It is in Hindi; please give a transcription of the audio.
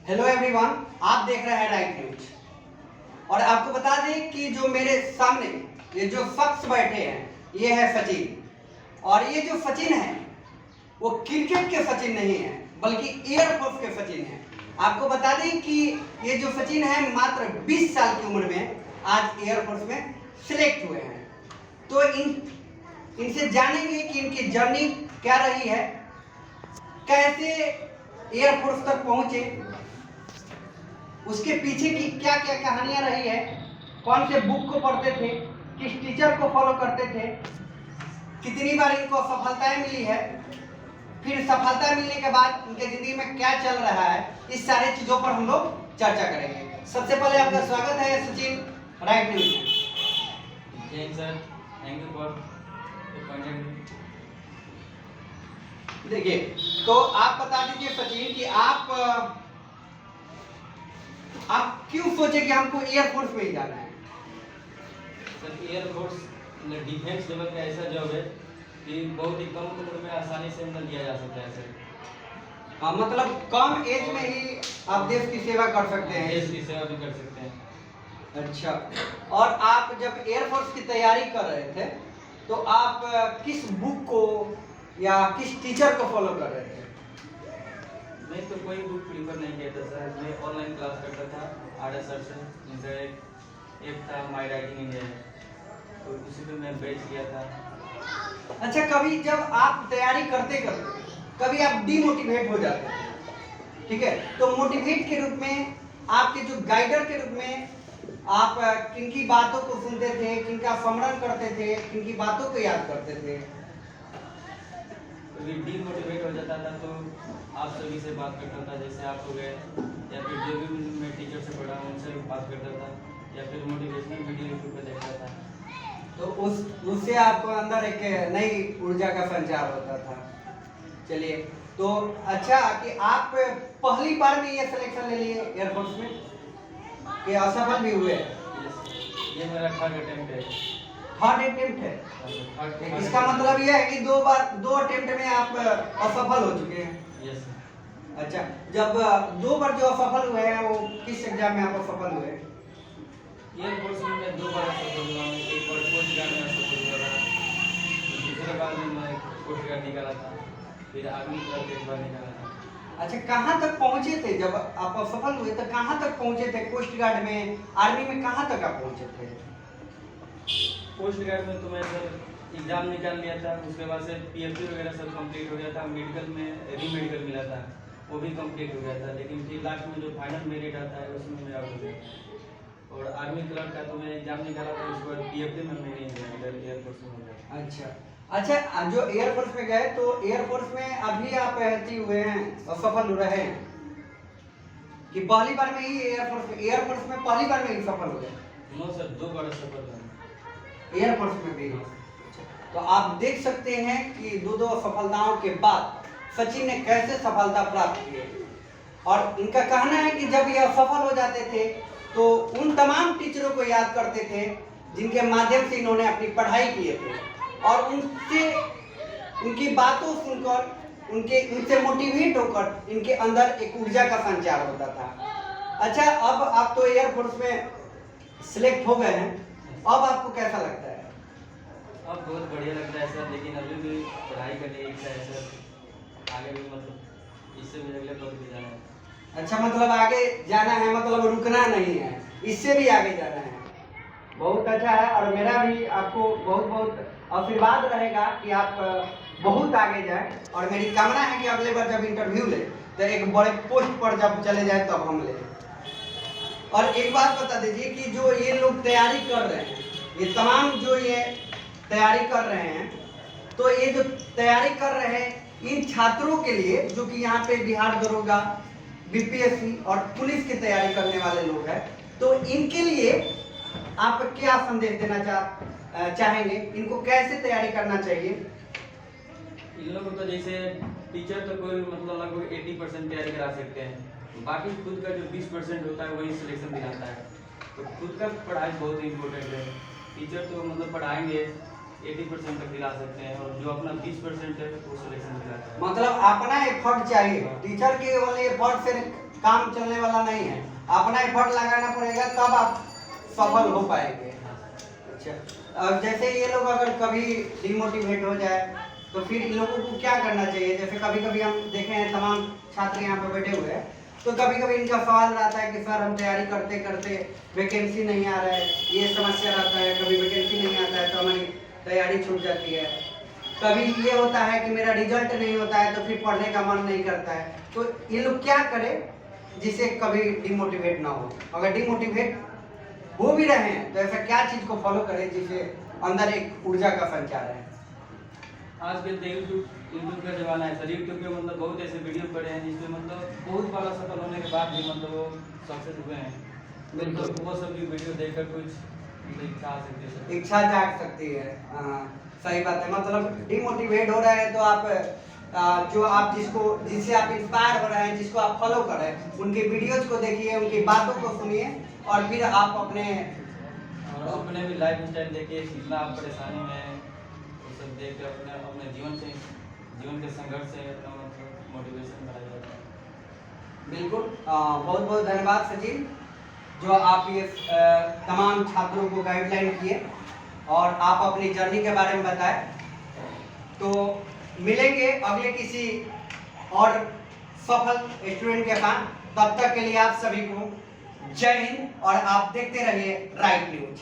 हेलो एवरीवन, आप देख रहे हैं राइट न्यूज। और आपको बता दें कि जो मेरे सामने ये जो शख्स बैठे हैं ये है सचिन। और ये जो सचिन है वो क्रिकेट के सचिन नहीं है बल्कि एयरफोर्स के सचिन है। आपको बता दें कि ये जो सचिन है मात्र 20 साल की उम्र में आज एयरफोर्स में सिलेक्ट हुए हैं। तो इनसे जानेंगे कि इनकी जर्नी क्या रही है, कैसे एयरफोर्स तक पहुंचे, उसके पीछे की क्या क्या कहानियां रही है, कौन से बुक को पढ़ते थे, किस टीचर को फॉलो करते थे, कितनी बार इनको सफलताएं मिली है, फिर सफलता मिलने के बाद उनके जिंदगी में क्या चल रहा है, इस सारे चीजों पर हम लोग चर्चा करेंगे। सबसे पहले आपका स्वागत है सचिन राइट न्यूज में। जय सर, थैंक यू फॉर देखिए, तो आप बता दीजिए सचिन कि आप क्यों सोचे कि हमको एयरफोर्स में ही जाना है? सर, एयरफोर्स डिफेंस लेवल का ऐसा जॉब है कि बहुत ही कम उम्र में आसानी से मतलब दिया जा सकता है सर। मतलब कम एज में ही आप देश की सेवा कर सकते हैं। देश की सेवा भी कर सकते हैं। अच्छा, और आप जब एयरफोर्स की तैयारी कर रहे थे तो आप किस बुक को या किस टीचर को फॉलो कर रहे थे? मैं तो कोई बुक प्रीफर नहीं किया था सर, मैं ऑनलाइन क्लास करता था आर्या सर से। उनका एक था माय राइटिंग इंडिया, तो उसी पे मैं बेच किया था। अच्छा, कभी जब आप तैयारी करते करते कभी आप डीमोटिवेट हो जाते थे, ठीक है, तो मोटिवेट के रूप में आपके जो गाइडर के रूप में आप किनकी बातों को सुनते थे, किनका स्मरण करते थे, किनकी बातों को याद करते थे? कभी डीमोटिवेट हो जाता था तो आप सभी से बात करता था, जैसे आप हो गए, या फिर जो भी मैं टीचर से पढ़ा उनसे बात करता था, या फिर मोटिवेशनल वीडियो यूट्यूब पे देखता था। तो उससे आपको अंदर एक नई ऊर्जा का संचार होता था। चलिए, तो अच्छा कि आप पहली बार में ये सिलेक्शन ले लिए एयरफोर्स में कि असफल भी हुए? ये मेरा थर्ड अटेम्प्ट है। थर्ड अटेम्प्ट है? इसका मतलब ये है कि दो अटेम्प्ट में आप असफल हो चुके हैं। यस। अच्छा, जब 2 बार जो असफल हुए हैं वो किस एग्जाम में आप असफल हुए? एयरफोर्स में मैं 2 बार असफल हुआ हूँ। एक बार कोस्ट गार्ड में असफल हुआ था, दूसरे बार में मैं कोस्ट गार्ड निकाला था, फिर आर्मी क्लर्क एक बार निकाला था। अच्छा, कहाँ तक पहुँचे थे जब आप असफल हुए? तो कहाँ तक पहुँचे थे? कोस्ट गार्ड में, आर्मी में कहाँ तक आप पहुँचे थे? कोस्ट गार्ड में तो मैं सर एग्जाम निकाल लिया था, उसके बाद से पीएफटी वगैरह सब कंप्लीट हो गया था। मेडिकल में री मेडिकल मिला था, वो भी कंप्लीट हो गया था, लेकिन फिर लास्ट में जो फाइनल मेरिट आता है उसमें मैं आउट हो गया। और आर्मी क्लर्क का तो मैं एग्जाम निकाला था, उसके बाद पीएफटी में मेरी इंजीनियर एयरफोर्स में हो गया। अच्छा, जो एयरफोर्स में गए तो एयरफोर्स में अभी आप भर्ती हुए हैं, असफल रहे हैं कि पहली बार में ही एयरफोर्स में पहली बार में ही सफल हो गए? नो सर, 2 बार सफल हुआ एयरफोर्स में भी। तो आप देख सकते हैं कि दो सफलताओं के बाद सचिन ने कैसे सफलता प्राप्त की है। और इनका कहना है कि जब ये असफल हो जाते थे तो उन तमाम टीचरों को याद करते थे जिनके माध्यम से इन्होंने अपनी पढ़ाई किए थे, और उनकी बातों सुनकर उनसे मोटिवेट होकर इनके अंदर एक ऊर्जा का संचार होता था। अच्छा, अब आप तो एयरफोर्स में सिलेक्ट हो गए हैं, अब आपको कैसा लगता है? अब बहुत बढ़िया लगता है सर, लेकिन अभी भी पढ़ाई करने की इच्छा है सर। आगे भी मतलब इससे भी अगले पद भी जाना है। अच्छा, मतलब आगे जाना है, मतलब रुकना नहीं है, इससे भी आगे जाना है। बहुत अच्छा है, और मेरा भी आपको बहुत बहुत आशीर्वाद रहेगा कि आप बहुत आगे जाएं। और मेरी कामना है कि अगले बार जब इंटरव्यू ले तो एक बड़े पोस्ट पर जब चले जाए तब हम ले। और एक बात बता दीजिए कि जो ये लोग तैयारी कर रहे हैं, ये तमाम जो ये तैयारी कर रहे हैं, तो ये जो तैयारी कर रहे हैं इन छात्रों के लिए जो कि यहाँ पे बिहार दरोगा, बीपीएससी और पुलिस की तैयारी करने वाले लोग हैं, तो इनके लिए आप क्या संदेश देना चाहेंगे? इनको कैसे तैयारी करना चाहिए? इन लोगों को तो जैसे टीचर तो कोई मतलब लगभग 80% तैयारी करा सकते हैं, बाकी खुद का जो 20% होता है वही सिलेक्शन दिलाता है। तो खुद का पढ़ाई बहुत इम्पोर्टेंट है। टीचर तो मतलब पढ़ाएंगे 80% तक दिला सकते हैं, और जो अपना 20% है वो सिलेक्शन दिलाता है। मतलब अपना एफर्ट चाहिए, टीचर के वाले एफर्ट से काम चलने वाला नहीं है। अपना एफर्ट लगाना पड़ेगा तब आप सफल हो पाएंगे। अच्छा, अब जैसे ये लोग अगर कभी डिमोटिवेट हो जाए तो फिर इन लोगों को क्या करना चाहिए? जैसे कभी कभी हम देखे हैं तमाम छात्र यहाँ पे बैठे हुए हैं, तो कभी कभी इनका सवाल रहता है कि सर हम तैयारी करते करते वैकेंसी नहीं आ रहा है, ये समस्या रहता है, कभी वैकेंसी नहीं आता है तो हमारी तैयारी छूट जाती है, कभी ये होता है कि मेरा रिजल्ट नहीं होता है तो फिर पढ़ने का मन नहीं करता है। तो ये लोग क्या करें जिससे कभी डिमोटिवेट ना हो? अगर डिमोटिवेट हो भी रहे हैं तो ऐसा क्या चीज को फॉलो करें जिससे अंदर एक ऊर्जा का संचार है? आजकल तो यूट्यूब का जमाना है सर। यूट्यूब पे मतलब बहुत ऐसे वीडियो पड़े हैं जिसमें मतलब बहुत बड़ा सफल होने के बाद भी मतलब वो सक्सेस हुए हैं। बिल्कुल। तो वो सब भी वीडियो देखकर कुछ मतलब इच्छा आ सकती है सर। इच्छा जाग सकती है। हाँ, सही बात है। मतलब डिमोटिवेट हो रहे हैं तो आप जो आप जिससे आप इंस्पायर हो रहे हैं, जिसको आप फॉलो कर रहे हैं, उनके वीडियोज को देखिए, उनकी बातों को सुनिए और फिर आप अपने भी लाइफ स्टाइल देखिए, कितना आप परेशानी में हैं, वो सब देख कर अपने जीवन के संघर्ष से अपना मतलब मोटिवेशन बढ़ाया जाता है। बिल्कुल। बहुत बहुत धन्यवाद सचिन, जो आप ये तमाम छात्रों को गाइडलाइन किए और आप अपनी जर्नी के बारे में बताए। तो मिलेंगे अगले किसी और सफल स्टूडेंट के साथ। तब तक के लिए आप सभी को जय हिंद और आप देखते रहिए राइट न्यूज।